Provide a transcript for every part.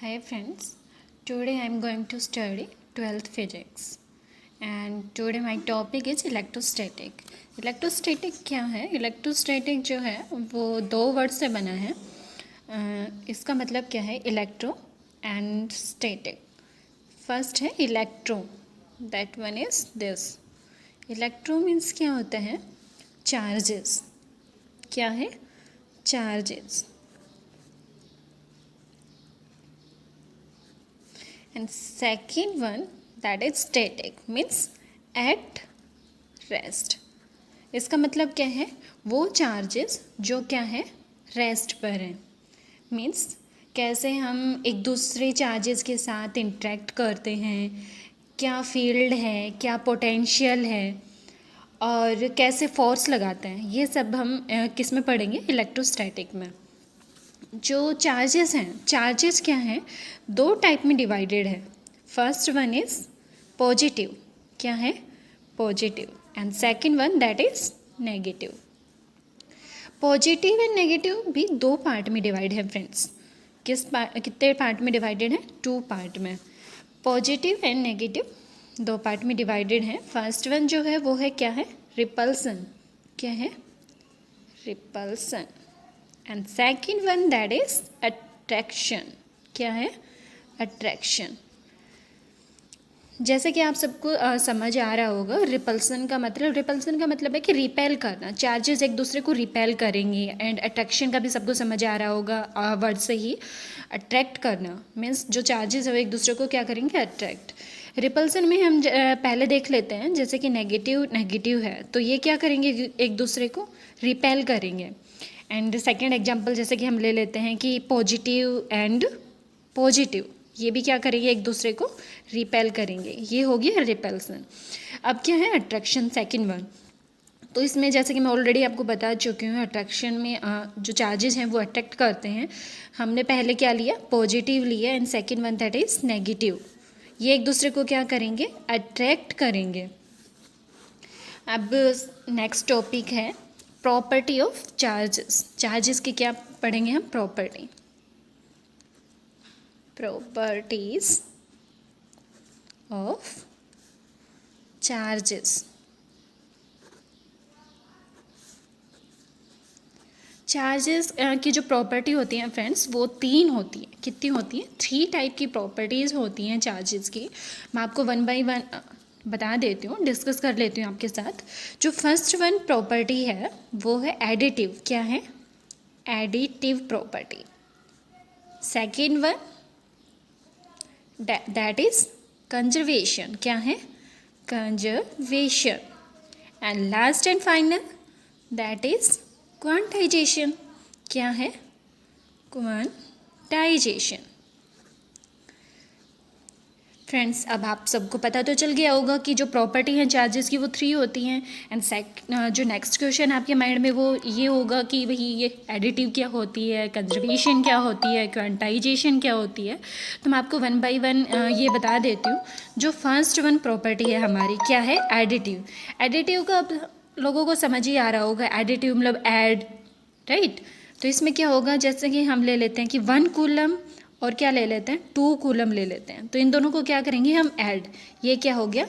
Hi friends, today I am going to study 12th physics and today my topic is electrostatic. Electrostatic क्या है? Electrostatic जो है वो दो वर्ड से बना है. इसका मतलब क्या है? Electro and static. फर्स्ट है electro, that one is this. Electro means क्या होता है? चार्जेस. क्या है? Charges. And second one, that is static, means at rest. इसका मतलब क्या है? वो चार्जेस जो क्या है? रेस्ट पर हैं. मीन्स कैसे हम एक दूसरे चार्जेस के साथ इंटरेक्ट करते हैं, क्या फील्ड है, क्या पोटेंशियल है और कैसे फोर्स लगाते हैं, ये सब हम किस में पढ़ेंगे? इलेक्ट्रोस्टैटिक में. जो चार्जेस हैं, चार्जेस क्या हैं? दो टाइप में डिवाइडेड है. First one is positive. क्या है? Positive. And second one that is negative. Positive and negative भी दो पार्ट में डिवाइड है फ्रेंड्स. कितने पार्ट में डिवाइडेड है? 2 पार्ट में. पॉजिटिव एंड नेगेटिव दो पार्ट में डिवाइडेड है. फर्स्ट वन जो है वो है क्या है? रिपल्सन. क्या है? Repulsion. And second one that is attraction. क्या है? अट्रैक्शन. जैसे कि आप सबको समझ आ रहा होगा, रिपल्सन का मतलब है कि रिपेल करना. चार्जेस एक दूसरे को रिपेल करेंगे. एंड अट्रैक्शन का भी सबको समझ आ रहा होगा वर्ड से ही. अट्रैक्ट करना मीन्स जो चार्जेस है वो एक दूसरे को क्या करेंगे? अट्रैक्ट. रिपल्सन में हम पहले देख लेते हैं. जैसे कि नेगेटिव है तो ये क्या करेंगे? एक दूसरे को रिपेल करेंगे. एंड सेकेंड एग्जाम्पल जैसे कि हम ले लेते हैं कि पॉजिटिव एंड पॉजिटिव, ये भी क्या करेंगे? एक दूसरे को रिपेल करेंगे. ये हो गया रिपल्सन. अब क्या है? Attraction, second one. तो इसमें जैसे कि मैं ऑलरेडी आपको बता चुकी हूँ, अट्रैक्शन में जो चार्जेस हैं वो अट्रैक्ट करते हैं. हमने पहले क्या लिया? पॉजिटिव लिया. And second one that is negative. ये एक दूसरे को क्या करेंगे? अट्रैक्ट करेंगे. अब नेक्स्ट टॉपिक है प्रॉपर्टी ऑफ चार्जेस. चार्जेस की क्या पढ़ेंगे हम? Properties of charges. चार्जेस की जो प्रॉपर्टी होती हैं फ्रेंड्स वो 3 होती है. कितनी होती है? 3 टाइप की प्रॉपर्टीज़ होती हैं चार्जेस की. मैं आपको 1 बाय 1 बता देती हूँ, डिस्कस कर लेती हूँ आपके साथ. जो फर्स्ट वन प्रॉपर्टी है वो है एडिटिव. क्या है? Additive property. Second one that is conservation. क्या है? Conservation. And last and final that is quantization. क्या है? क्वांटाइजेशन. फ्रेंड्स अब आप सबको पता तो चल गया होगा कि जो प्रॉपर्टी हैं चार्जेस की वो 3 होती हैं. एंड जो नेक्स्ट क्वेश्चन आपके माइंड में वो ये होगा कि भाई ये एडिटिव क्या होती है, कंजर्वेशन क्या होती है, क्वांटाइजेशन क्या होती है. तो मैं आपको 1 बाय 1 ये बता देती हूँ. जो फर्स्ट वन प्रॉपर्टी है हमारी क्या है? एडिटिव. एडिटिव का अब लोगों को समझ ही आ रहा होगा. एडिटिव मतलब ऐड, राइट. तो इसमें क्या होगा? जैसे कि हम ले लेते हैं कि 1 कूलम और क्या ले लेते हैं? 2 कूलम ले लेते हैं. तो इन दोनों को क्या करेंगे हम? ऐड. ये क्या हो गया?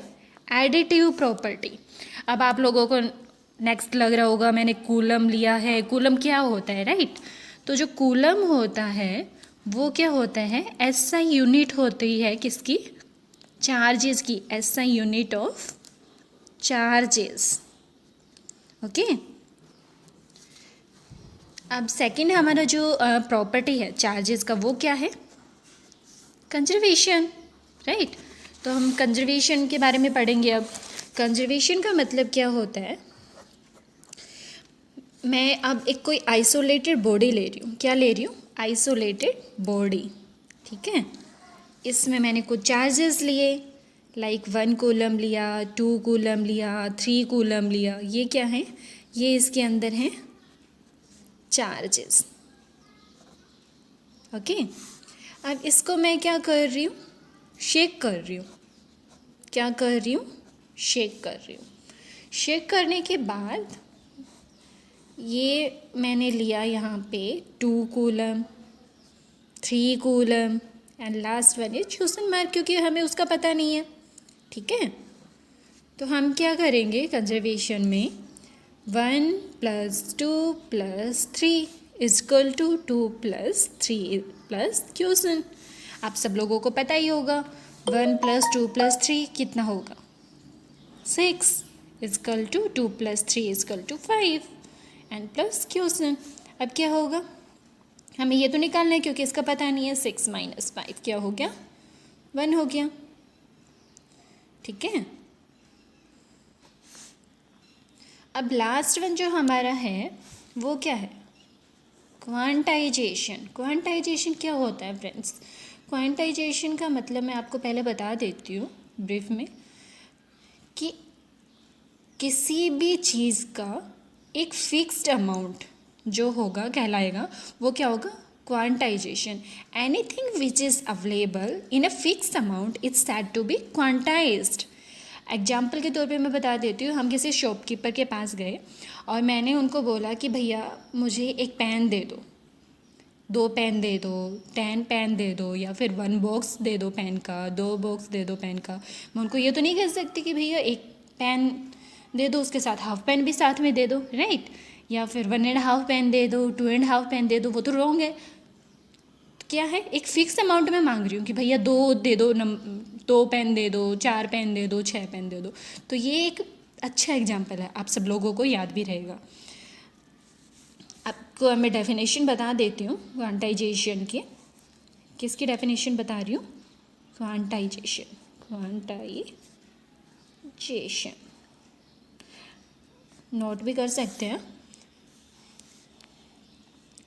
Additive property. अब आप लोगों को नेक्स्ट लग रहा होगा मैंने कूलम लिया है. कूलम क्या होता है, राइट? तो जो कूलम होता है वो क्या होता है? एसआई यूनिट होती है किसकी? चार्जेस की. SI unit of charges. Okay. अब सेकंड हमारा जो प्रॉपर्टी है चार्जेस का वो क्या है? Conservation, right. तो हम कंजर्वेशन के बारे में पढ़ेंगे. अब कंजर्वेशन का मतलब क्या होता है? मैं अब एक कोई आइसोलेटेड बॉडी ले रही हूँ. क्या ले रही हूँ? Isolated body. ठीक है. इसमें मैंने कुछ चार्जेस लिए, लाइक 1 कूलम लिया, 2 कूलम लिया, 3 कूलम लिया. ये क्या है? ये इसके अंदर है चार्जेस. ओके. अब इसको मैं क्या कर रही हूँ? शेक कर रही हूँ. क्या कर रही हूँ? शेक कर रही हूँ. शेक करने के बाद ये मैंने लिया यहाँ पे 2 coulomb, 3 coulomb, and last one is question mark, क्योंकि हमें उसका पता नहीं है, ठीक है। तो हम क्या करेंगे कंजर्वेशन में, 1 + 2 + 3 इक्वल टू 2 + 3 प्लस क्वेश्चन। आप सब लोगों को पता ही होगा 1 + 2 + 3 कितना होगा, 6 equal to 2 + 3 equal to 5 and plus question. अब क्या होगा, हमें ये तो निकालना है क्योंकि इसका पता नहीं है। 6 - 5 क्या हो गया, 1 हो गया, ठीक है। अब लास्ट वन जो हमारा है वो क्या है, क्वांटाइजेशन। क्वांटाइजेशन क्या होता है फ्रेंड्स, क्वांटाइजेशन का मतलब मैं आपको पहले बता देती हूँ ब्रीफ में, कि किसी भी चीज़ का एक फिक्स्ड अमाउंट जो होगा कहलाएगा, वो क्या होगा, quantization. Anything which is available in a fixed amount is said to be quantized. Example के तौर पे मैं बता देती हूँ, हम किसी शॉपकीपर के पास गए और मैंने उनको बोला कि भैया मुझे एक पेन दे दो, 2 पेन दे दो, 10 पेन दे दो, या फिर 1 बॉक्स दे दो पेन का, 2 बॉक्स दे दो पेन का। मैं उनको ये तो नहीं कह सकती कि भैया एक पेन दे दो उसके साथ हाफ पेन भी साथ में दे दो, राइट। या फिर 1.5 पेन दे दो, 2.5 पेन दे दो, वो तो रॉन्ग है। तो क्या है, एक फिक्स अमाउंट में मांग रही हूँ कि भैया 2 दे दो, 2 पेन दे दो, 4 पेन दे दो, 6 पेन दे दो। तो ये एक अच्छा एग्जाम्पल है, आप सब लोगों को याद भी रहेगा। आपको मैं डेफिनेशन बता देती हूँ क्वांटाइजेशन की। किसकी डेफिनेशन बता रही हूँ, क्वांटाइजेशन। क्वांटाइजेशन नोट भी कर सकते हैं।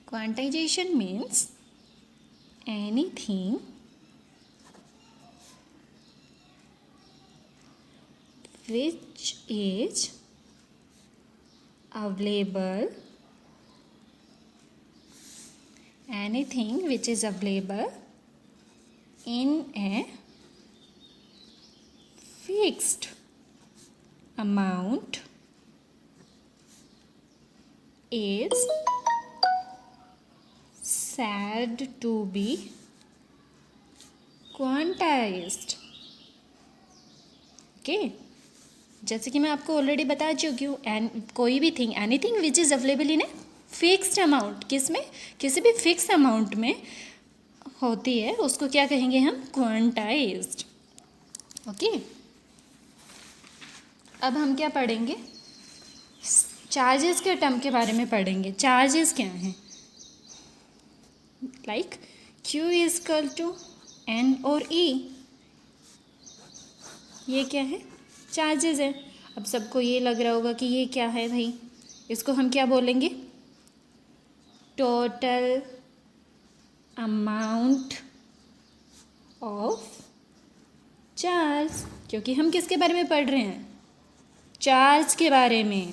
Quantization means anything which is available, anything which is available in a fixed amount is said to be quantized, okay. जैसे कि मैं आपको ऑलरेडी बता चुकी हूँ, कोई भी thing, anything which is available in a fixed amount, किसमें, किसी भी फिक्स अमाउंट में होती है, उसको क्या कहेंगे हम, क्वांटाइज्ड, ओके। अब हम क्या पढ़ेंगे, चार्जेस के टर्म के बारे में पढ़ेंगे। चार्जेस क्या हैं, like Q equal to N और E, ये क्या है, चार्जेस है। अब सबको ये लग रहा होगा कि ये क्या है भाई, इसको हम क्या बोलेंगे, टोटल अमाउंट ऑफ चार्ज, क्योंकि हम किसके बारे में पढ़ रहे हैं, चार्ज के बारे में।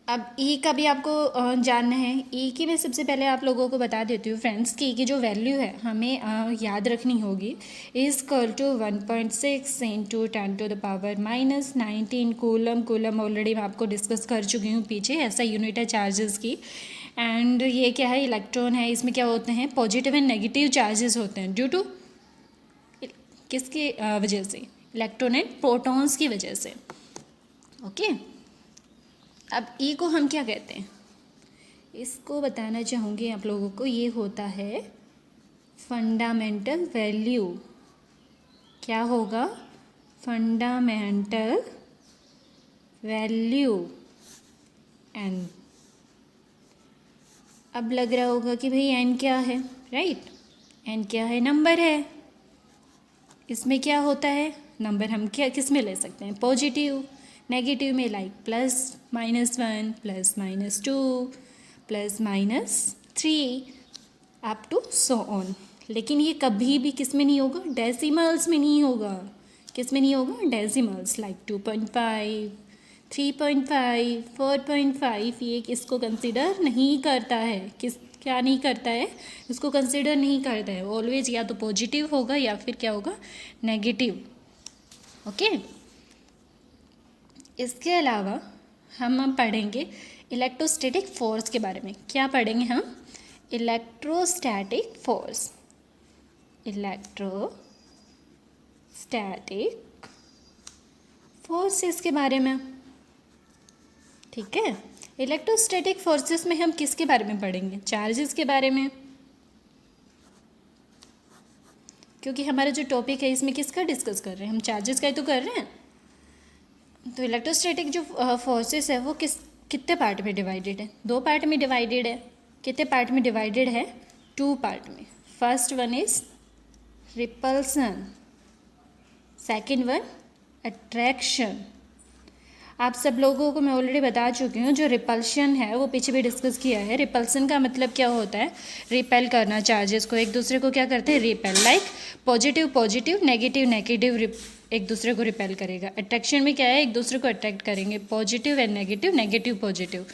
अब ई का भी आपको जानना है। ई की मैं सबसे पहले आप लोगों को बता देती हूँ फ्रेंड्स कि ई की जो वैल्यू है हमें याद रखनी होगी, equal to 1.6 into 10⁻⁻19 coulomb. Coulomb already मैं आपको डिस्कस कर चुकी हूँ पीछे, ऐसा यूनिट है चार्जेस की। एंड ये क्या है, इलेक्ट्रॉन है, इसमें क्या होते हैं, पॉजिटिव एंड नेगेटिव चार्जेस होते हैं, ड्यू टू किसकी वजह से, इलेक्ट्रॉन एंड प्रोटॉन्स की वजह से, ओके। अब ई को हम क्या कहते हैं, इसको बताना चाहूँगी आप लोगों को, ये होता है फंडामेंटल वैल्यू। क्या होगा, फंडामेंटल वैल्यू। एन, अब लग रहा होगा कि भाई एन क्या है, राइट, एन क्या है, नंबर है। इसमें क्या होता है, नंबर हम क्या किस में ले सकते हैं, पॉजिटिव, नेगेटिव में like +-1 +-2 +-3 up to so on. लेकिन ये कभी भी किस में नहीं होगा, डेसिमल्स में नहीं होगा। किस में नहीं होगा, डेसिमल्स, लाइक 2.5 3.5 4.5, ये इसको कंसिडर नहीं करता है। क्या नहीं करता है, इसको कंसिडर नहीं करता है। ऑलवेज या तो पॉजिटिव होगा या फिर क्या होगा, नेगेटिव, ओके। इसके अलावा हम पढ़ेंगे इलेक्ट्रोस्टैटिक फोर्स के बारे में। क्या पढ़ेंगे हम, इलेक्ट्रोस्टैटिक फोर्स, इलेक्ट्रोस्टैटिक फोर्सेस के बारे में, ठीक है। इलेक्ट्रोस्टैटिक फोर्सेस में हम किसके बारे में पढ़ेंगे? चार्जेस के बारे में, क्योंकि हमारा जो टॉपिक है इसमें किसका डिस्कस कर रहे हैं हम? चार्जेस का ही तो कर रहे हैं। तो इलेक्ट्रोस्टैटिक जो फोर्सेस है वो कितने पार्ट में डिवाइडेड है? 2 पार्ट में डिवाइडेड है। कितने पार्ट में डिवाइडेड है? 2 पार्ट में। First one is repulsion, second one attraction. आप सब लोगों को मैं ऑलरेडी बता चुकी हूँ, जो रिपल्शन है वो पीछे भी डिस्कस किया है। रिपल्सन का मतलब क्या होता है? रिपेल करना, चार्जेस को एक दूसरे को क्या करते हैं? Repel. Like positive positive, negative negative एक दूसरे को रिपेल करेगा। अट्रैक्शन में क्या है? एक दूसरे को अट्रैक्ट करेंगे, positive and negative, negative positive.